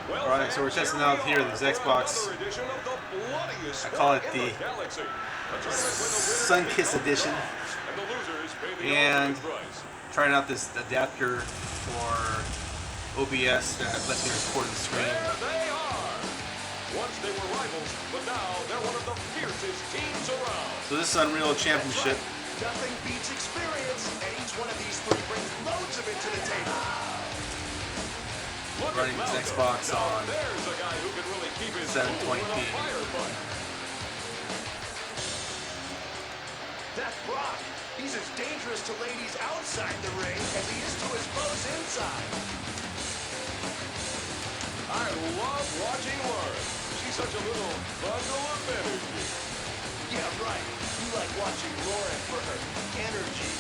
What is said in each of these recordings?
Alright, so we're testing out here this Xbox. I call it the Sunkist edition. And trying out this adapter for OBS that lets me record the screen. Once they were rivals, but now they're one of the fiercest teams around. So this is Unreal Championship. Nothing beats experience, and each one of these three brings loads of it to the table. Running this Xbox on 720p. That's Brock. He's as dangerous to ladies outside the ring as he is to his foes inside. I love watching Lauren. She's such a little bundle of energy. Yeah, right. You like watching Lauren for her energy.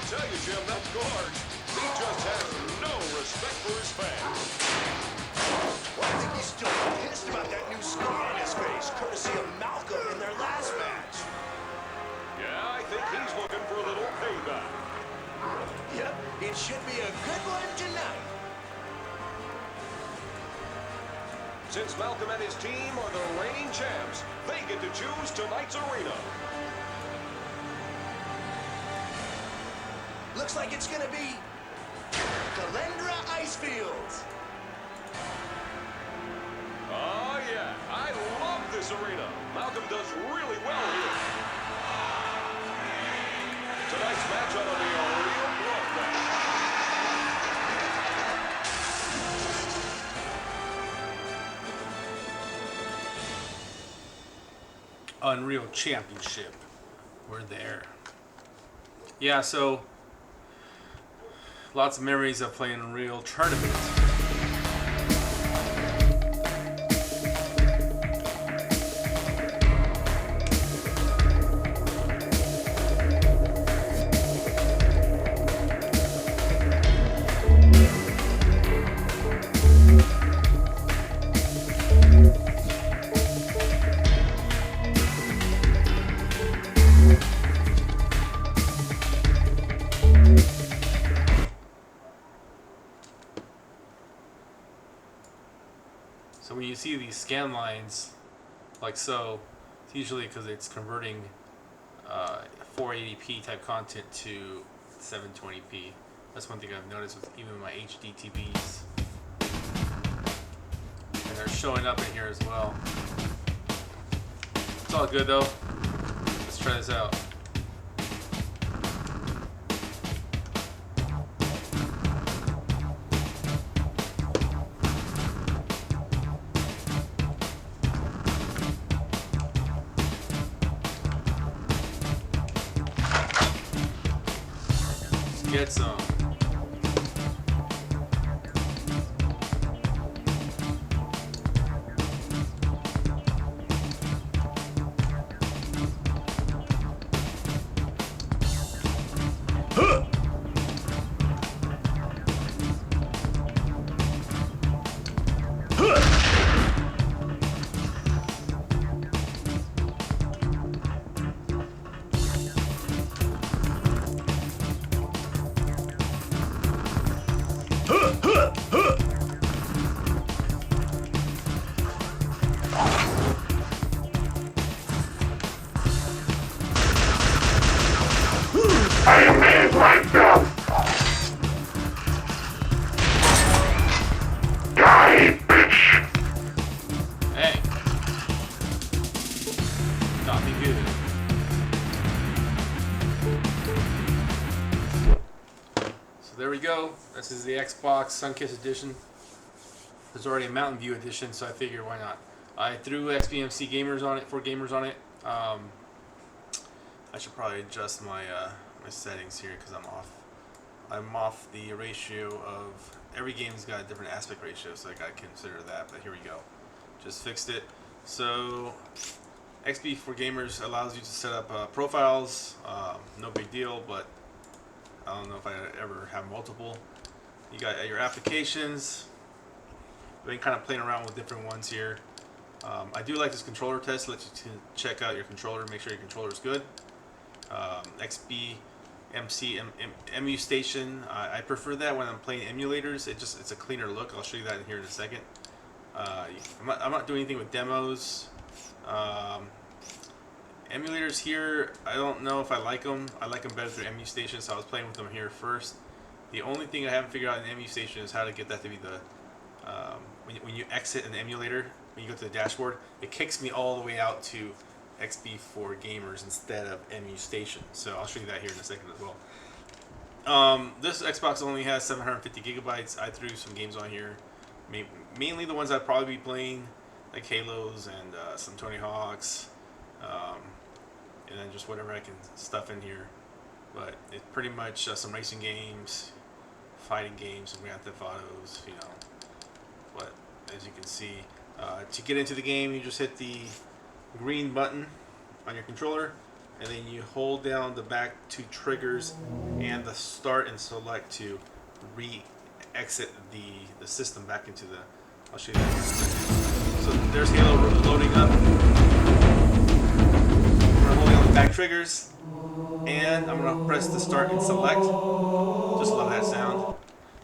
Tell you, Jim, that Gorge, he just has no respect for his fans. Well, I think he's still pissed about that new scar on his face, courtesy of Malcolm in their last match. Yeah, I think he's looking for a little payback. Yep, it should be a good one tonight. Since Malcolm and his team are the reigning champs, they get to choose tonight's arena. Looks like it's gonna be Galendra Icefields. Oh yeah, I love this arena. Malcolm does really well here. Tonight's match ought to be a real bloodbath. Unreal Championship. We're there. Yeah, so lots of memories of playing Unreal Tournament. So when you see these scan lines, like so, it's usually because it's converting 480p type content to 720p. That's one thing I've noticed with even my HD TVs. And they're showing up in here as well. It's all good though. Let's try this out. Get some. I am made myself. Die, bitch. Hey. Got me good. So there we go. go. This is the Xbox Sunkist edition. There's already a Mountain View edition, so I figured why not. I threw XBMC gamers on it, 4 gamers on it. I should probably adjust my my settings here because I'm off the ratio of every game's got a different aspect ratio, so I gotta consider that. But here we go. Just fixed it. So XB for gamers allows you to set up profiles. No big deal, but I don't know if I ever have multiple. You got your applications. I've been kind of playing around with different ones here. I do like this controller test. Lets you to check out your controller, make sure your controller is good. XB MC MU Station. I prefer that when I'm playing emulators. It's a cleaner look. I'll show you that in here in a second. I'm not doing anything with demos. Emulators here, I don't know if I like them. I like them better through MU Station, so I was playing with them here first. The only thing I haven't figured out in MU Station is how to get that to be the when you exit an emulator, when you go to the dashboard, it kicks me all the way out to XB for gamers instead of MU Station. So I'll show you that here in a second as well. This Xbox only has 750 gigabytes. I threw some games on here, mainly the ones I'd probably be playing, like Halos and some Tony Hawks, and then just whatever I can stuff in here. But it's pretty much some racing games, fighting games, some Grand Theft Autos, you know. But as you can see, to get into the game, you just hit the green button on your controller, and then you hold down the back 2 triggers and the start and select to exit the system back into the. I'll show you that in a second. So there's Halo loading up. We're holding on the back triggers, and I'm gonna press the start and select. Just love that sound.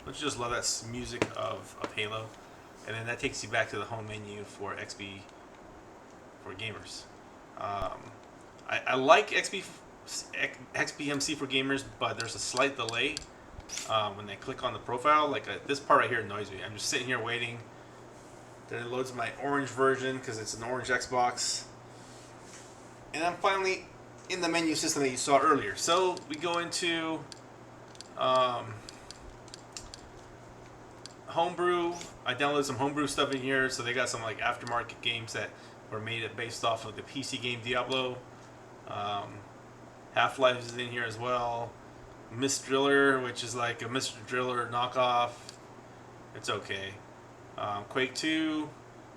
Don't you just love that music of Halo? And then that takes you back to the home menu for XB for gamers. I like XBMC for gamers, but there's a slight delay when they click on the profile. Like this part right here annoys me. I'm just sitting here waiting. Then it loads my orange version because it's an orange Xbox. And I'm finally in the menu system that you saw earlier. So we go into Homebrew. I downloaded some Homebrew stuff in here, so they got some like aftermarket games that were made based off of the PC game Diablo. Half-Life is in here as well. Mist Driller, which is like a Mr. Driller knockoff. It's okay. Quake 2,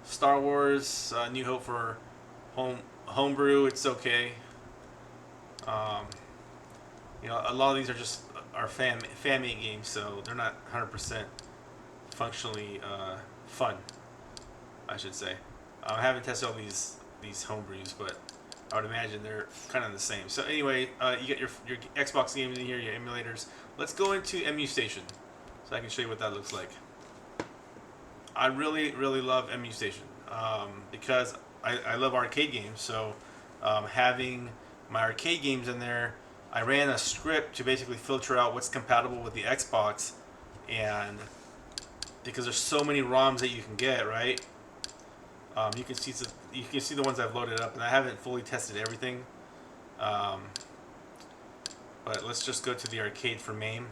Star Wars, New Hope for Homebrew. It's okay. You know, a lot of these are just fan-made games, so they're not 100% functionally fun, I should say. I haven't tested all these homebrews, but I would imagine they're kind of the same. So anyway, you get your Xbox games in here, your emulators. Let's go into MU Station, so I can show you what that looks like. I really love MU Station because I love arcade games. So having my arcade games in there, I ran a script to basically filter out what's compatible with the Xbox, and because there's so many ROMs that you can get, right? You can see the ones I've loaded up, and I haven't fully tested everything. But let's just go to the arcade for MAME.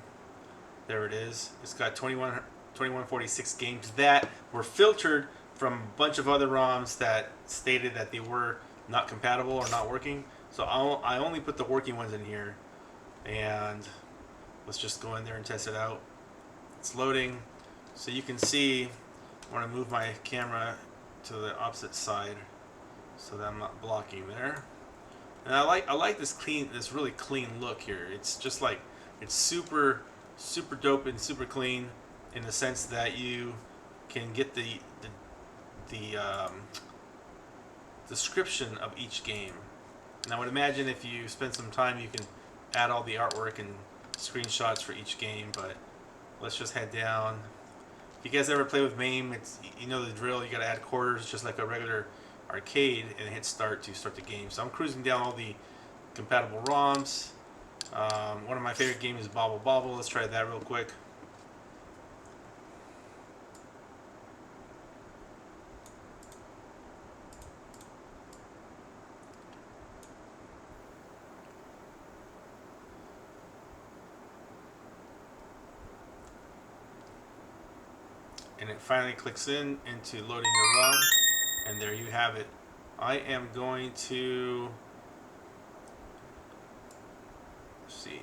There it is. It's got 2146 games that were filtered from a bunch of other ROMs that stated that they were not compatible or not working. So I only put the working ones in here, and let's just go in there and test it out. It's loading, so you can see. I want to move my camera to the opposite side so that I'm not blocking there. And I like this really clean look here. It's just like it's super dope and super clean in the sense that you can get the description of each game. And I would imagine if you spend some time, you can add all the artwork and screenshots for each game. But let's just head down. If you guys ever play with MAME, you know the drill. You got to add quarters just like a regular arcade and hit start to start the game. So I'm cruising down all the compatible ROMs. One of my favorite games is Bobble Bobble. Let's try that real quick. and it finally clicks into loading the ROM, and there you have it. I am going to see,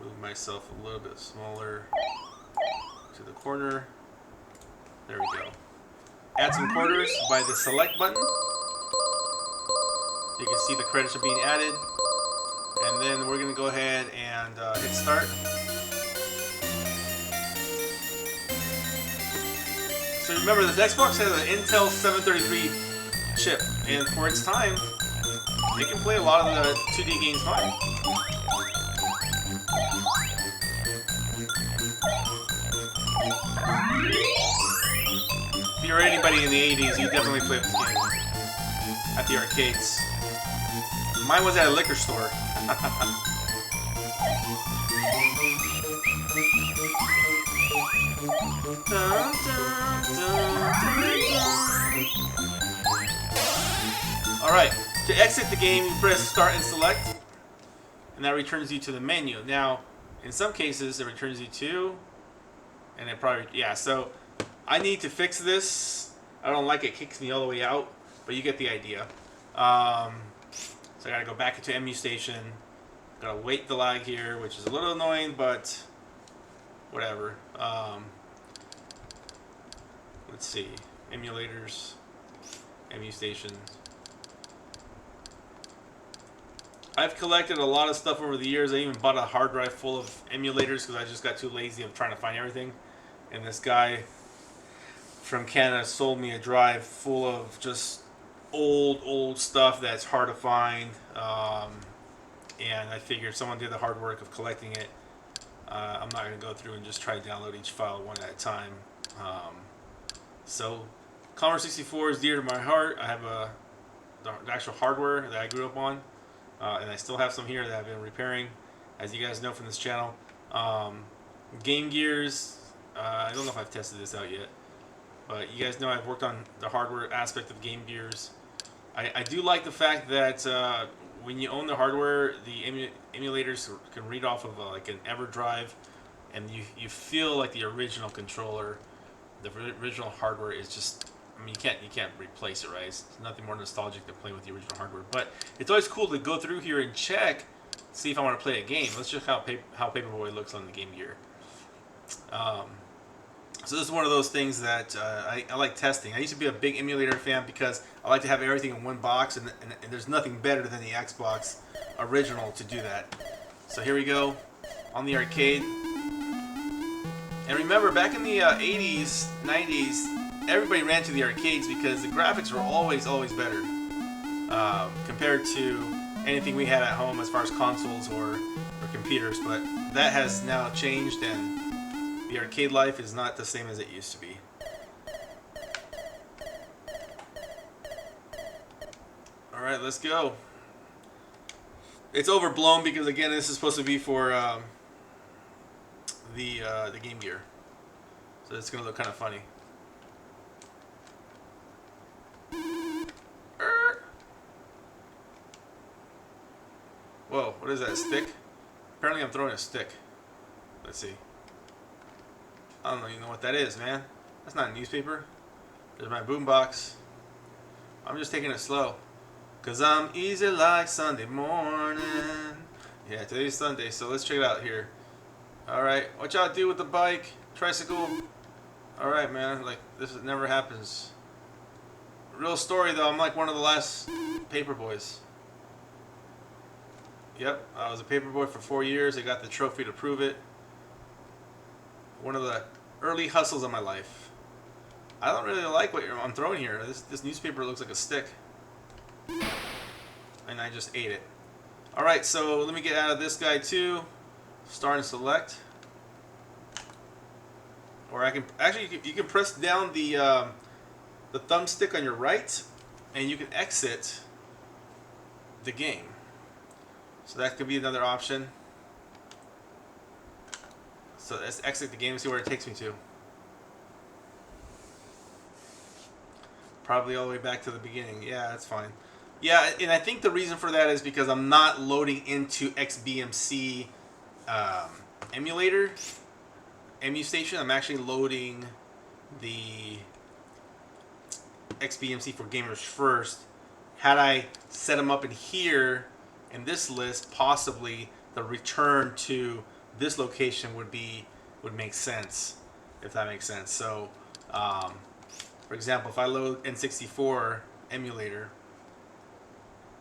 move myself a little bit smaller to the corner. There we go. Add some quarters by the select button. So you can see the credits are being added. And then we're going to go ahead and hit start. So remember, this Xbox has an Intel 733 chip. And for its time, it can play a lot of the 2D games fine. If you're anybody in the 80s, you definitely played this game at the arcades. Mine was at a liquor store. Alright, to exit the game, you press start and select, and that returns you to the menu. Now, in some cases, it returns you to, and it probably, yeah, so I need to fix this. I don't like it, kicks me all the way out, but you get the idea. So I gotta go back into MU station. Gotta wait the lag here, which is a little annoying, but whatever. Let's see, emulators, MU stations. I've collected a lot of stuff over the years. I even bought a hard drive full of emulators because I just got too lazy of trying to find everything. And this guy from Canada sold me a drive full of just old stuff that's hard to find. And I figured someone did the hard work of collecting it. I'm not going to go through and just try to download each file one at a time. So Commodore 64 is dear to my heart. I have the actual hardware that I grew up on. And I still have some here that I've been repairing, as you guys know from this channel. Game Gears, I don't know if I've tested this out yet, but you guys know I've worked on the hardware aspect of Game Gears. I do like the fact that when you own the hardware, the emulators can read off of like an EverDrive, and you feel like the original controller, the original hardware is just, I mean, you can't replace it, right? It's nothing more nostalgic than playing with the original hardware. But it's always cool to go through here and check, see if I want to play a game. Let's check how Paperboy looks on the Game Gear. So this is one of those things that I like testing. I used to be a big emulator fan because I like to have everything in one box, and there's nothing better than the Xbox original to do that. So here we go on the arcade. And remember, back in the 80s, 90s, everybody ran to the arcades because the graphics were always better compared to anything we had at home as far as consoles or computers. But that has now changed, and the arcade life is not the same as it used to be. Alright, let's go. It's overblown because, again, this is supposed to be for the Game Gear. So it's going to look kind of funny. Whoa, what is that, a stick? Apparently I'm throwing a stick. Let's see. I don't even know what that is, man. That's not a newspaper. There's my boombox. I'm just taking it slow. Cause I'm easy like Sunday morning. Yeah, today's Sunday, so let's check it out here. Alright, what y'all do with the bike? Tricycle? Alright, man, like, this never happens. Real story, though, I'm like one of the last paper boys. Yep, I was a paperboy for 4 years. I got the trophy to prove it. One of the early hustles of my life. I don't really like what I'm throwing here. This newspaper looks like a stick. And I just ate it. Alright, so let me get out of this guy too. Start and select. Or I can, actually you can press down the thumbstick on your right, and you can exit the game. So that could be another option. So let's exit the game and see where it takes me to. Probably all the way back to the beginning. Yeah, that's fine. Yeah, and I think the reason for that is because I'm not loading into XBMC emulator. MU station. I'm actually loading the XBMC for gamers first. Had I set them up in here in this list, possibly the return to this location would make sense, if that makes sense. So, for example, if I load N64 emulator,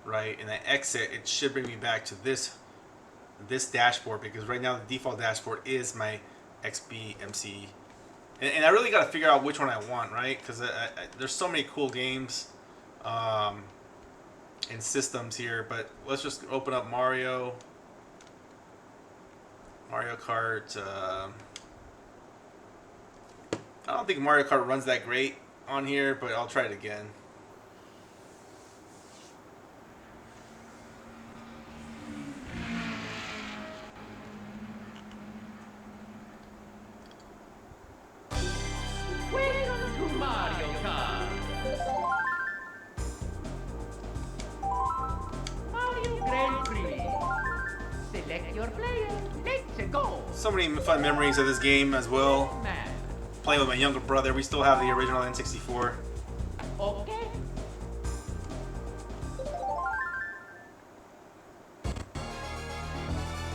right, and I exit, it should bring me back to this dashboard, because right now the default dashboard is my XBMC. And I really got to figure out which one I want, right? Because there's so many cool games and systems here. But let's just open up Mario Kart. I don't think Mario Kart runs that great on here, but I'll try it again. Welcome to Mario Kart. Mario Grand Prix. Select your player. Let's go. So many fun memories of this game as well. Man. Playing with my younger brother. We still have the original N64. Okay.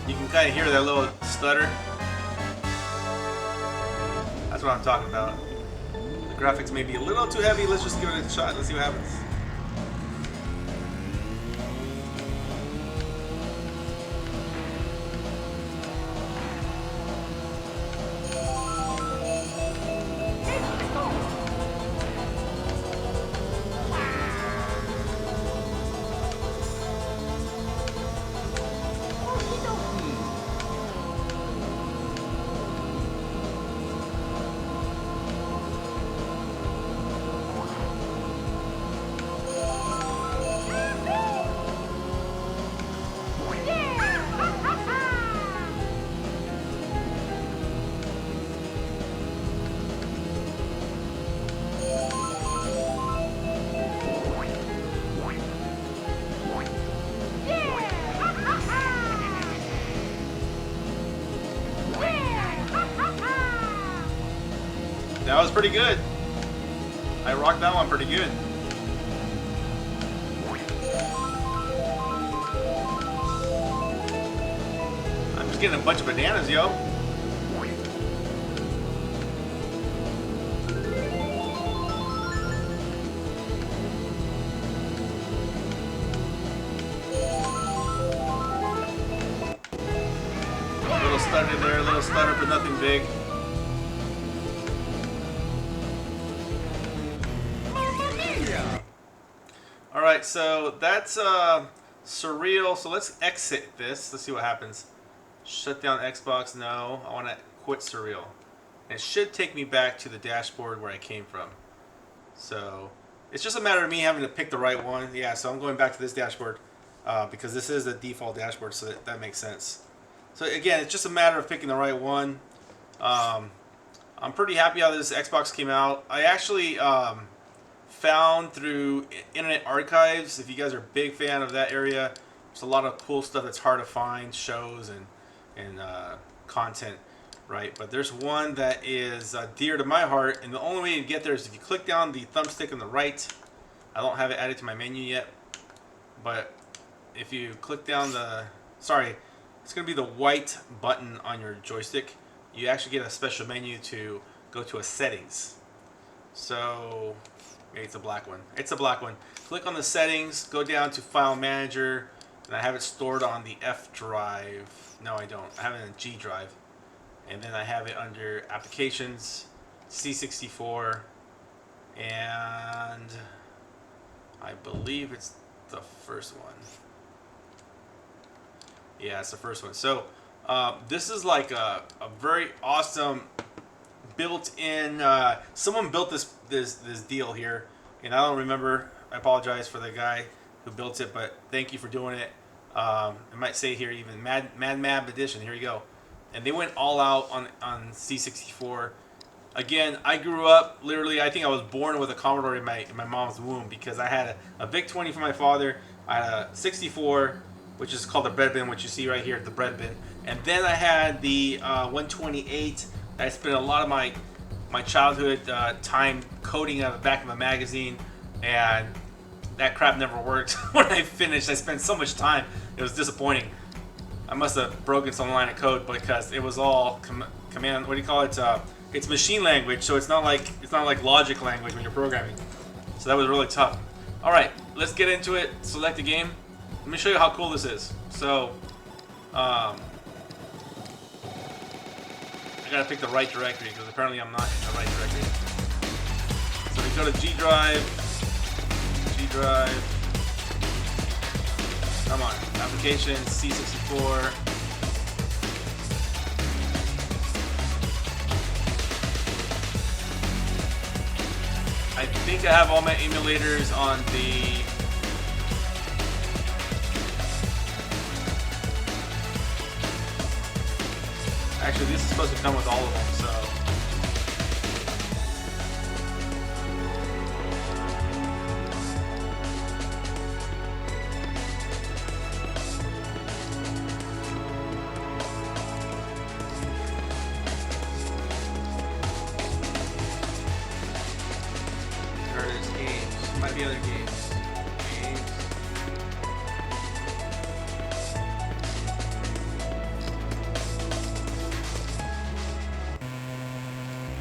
You can kind of hear that little stutter. That's what I'm talking about. The graphics may be a little too heavy. Let's just give it a shot. Let's see what happens. That was pretty good. I rocked that one pretty good. I'm just getting a bunch of bananas, yo. Little stutter there, little stutter for nothing big. Alright, so that's surreal. So let's exit this. Let's see what happens. Shut down Xbox. No. I want to quit surreal. And it should take me back to the dashboard where I came from. So it's just a matter of me having to pick the right one. Yeah, so I'm going back to this dashboard because this is the default dashboard, so that makes sense. So again, it's just a matter of picking the right one. I'm pretty happy how this Xbox came out. I actually found through Internet Archives, if you guys are a big fan of that area, there's a lot of cool stuff that's hard to find, shows and content, right? But there's one that is dear to my heart, and the only way to get there is if you click down the thumbstick on the right. I don't have it added to my menu yet, but if you click down it's going to be the white button on your joystick. You actually get a special menu to go to a settings. So maybe it's a black one. It's a black one. Click on the settings, go down to File Manager, and I have it stored on the F drive. No, I don't. I have it in G drive. And then I have it under Applications, C64, and I believe it's the first one. Yeah, it's the first one. So this is like a very awesome built-in. Someone built this deal here, and I don't remember. I apologize for the guy who built it, but thank you for doing it. It might say here even Mad Mab Edition. Here you go. And they went all out on C64. Again, I grew up literally. I think I was born with a Commodore in my mom's womb because I had a VIC-20 from my father. I had a 64, which is called the bread bin, which you see right here, the bread bin. And then I had the 128 I spent a lot of my childhood time coding at the back of a magazine, and that crap never worked. When I finished, I spent so much time. It was disappointing. I must have broken some line of code because it was all command. What do you call it? It's machine language, so it's not like logic language when you're programming. So that was really tough. All right, let's get into it. Select a game. Let me show you how cool this is. So, I gotta pick the right directory because apparently I'm not in the right directory. So we go to G drive. Come on, applications, C64. I think I have all my emulators on the. Actually, this is supposed to come with all of them, so. There it is, games. Might be other games. Games.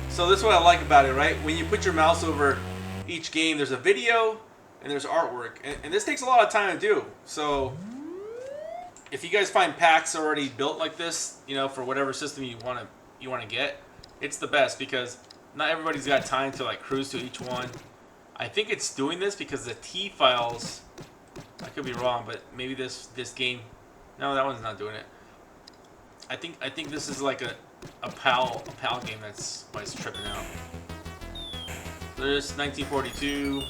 So this is what I like about it, right? When you put your mouse over each game, there's a video and there's artwork, and this takes a lot of time to do. So if you guys find packs already built like this, you know, for whatever system you want to get, it's the best because not everybody's got time to like cruise to each one. I think it's doing this because the T files. I could be wrong, but maybe this game. No, that one's not doing it. I think this is like a PAL game that's why it's tripping out. There's 1942.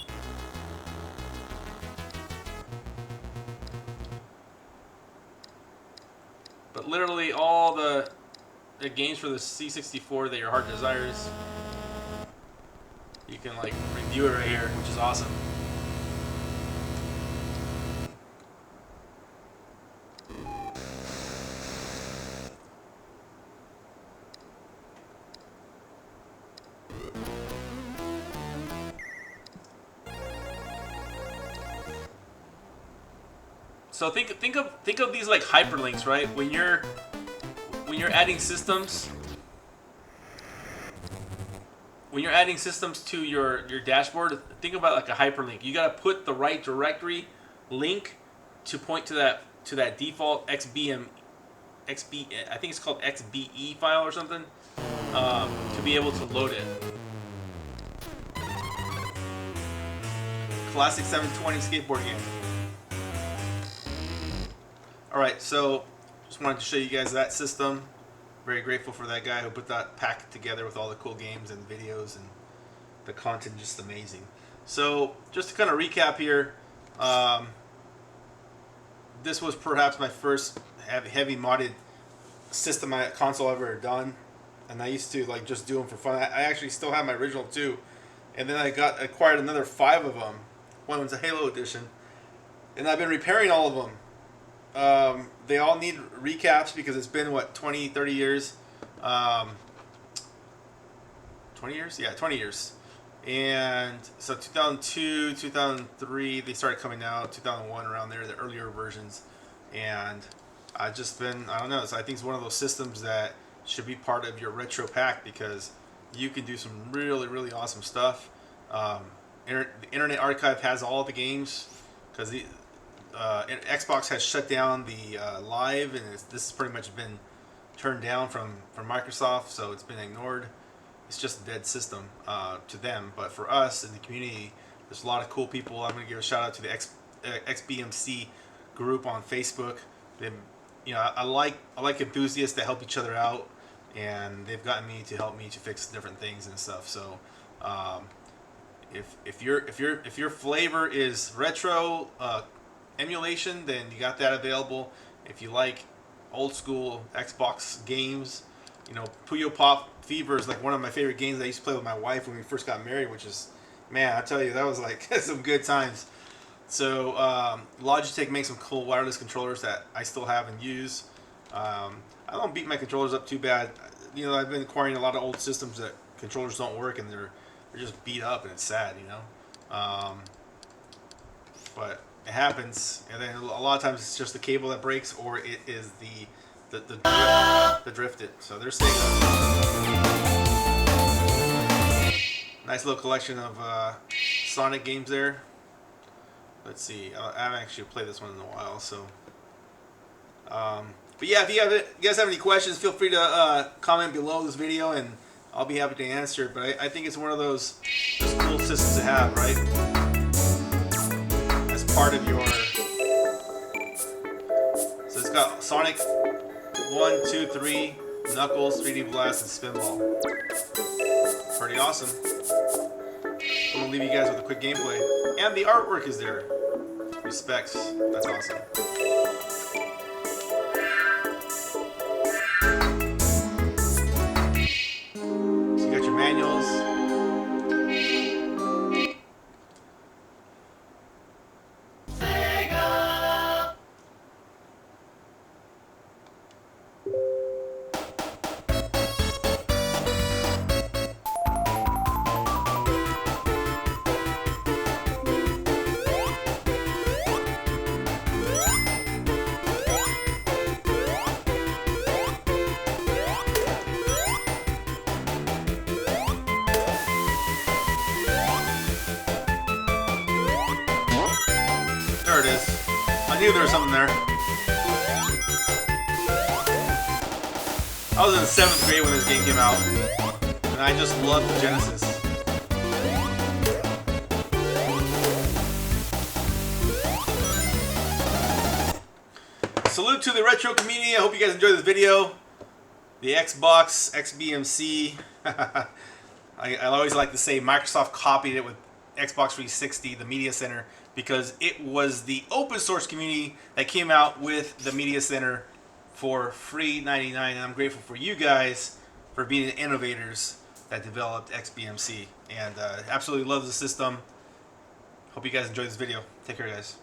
But literally all the games for the C64 that your heart desires, you can like review it right here, which is awesome. So think of these like hyperlinks, right? When you're adding systems, to your dashboard, think about like a hyperlink. You gotta put the right directory link to point to that default I think it's called XBE file or something, to be able to load it. Classic 720 skateboard game. Alright, so just wanted to show you guys that system. Very grateful for that guy who put that pack together with all the cool games and videos, and the content just amazing. So just to kind of recap here, this was perhaps my first heavy modded system console I've ever done, and I used to like just do them for fun. I actually still have my original too, and then I acquired another 5 of them. One was a Halo edition, and I've been repairing all of them. They all need recaps because it's been, what, 20, 30 years? 20 years? Yeah, 20 years. And so 2002, 2003, they started coming out. 2001, around there, the earlier versions. And I've just been, I don't know, so I think it's one of those systems that should be part of your retro pack because you can do some really, really awesome stuff. The Internet Archive has all the games because the Xbox has shut down the live, and this has pretty much been turned down from Microsoft, so it's been ignored. It's just a dead system to them, but for us in the community, there's a lot of cool people. I'm going to give a shout out to the XBMC group on Facebook. I like enthusiasts that help each other out, and they've gotten me to help me to fix different things and stuff. So if your flavor is retro emulation, then you got that available. If you like old school Xbox games, Puyo Pop Fever is like one of my favorite games I used to play with my wife when we first got married, which is, man, I tell you, that was like some good times. So Logitech makes some cool wireless controllers that I still have and use. I don't beat my controllers up too bad. you know, I've been acquiring a lot of old systems that controllers don't work, and they're just beat up, and it's sad, you know. But it happens, and then a lot of times it's just the cable that breaks, or it is the drifted. So they're staying up. Nice little collection of Sonic games there. Let's see. I haven't actually played this one in a while, so. But yeah, if you guys have any questions, feel free to comment below this video, and I'll be happy to answer it. But I think it's one of those just cool systems to have, right? As part of your. So it's got Sonic 1, 2, 3, Knuckles, 3D Blast, and Spinball. Pretty awesome. I'm gonna leave you guys with a quick gameplay, and the artwork is there. Respects. That's awesome. So you got your manuals. There it is. I knew there was something there. I was in 7th grade when this game came out, and I just loved the Genesis. Salute to the retro community. I hope you guys enjoyed this video. The Xbox XBMC. I always like to say Microsoft copied it with Xbox 360, the Media Center, because it was the open source community that came out with the Media Center for free 99, and I'm grateful for you guys for being the innovators that developed XBMC, and absolutely love the system. Hope you guys enjoyed this video. Take care, guys.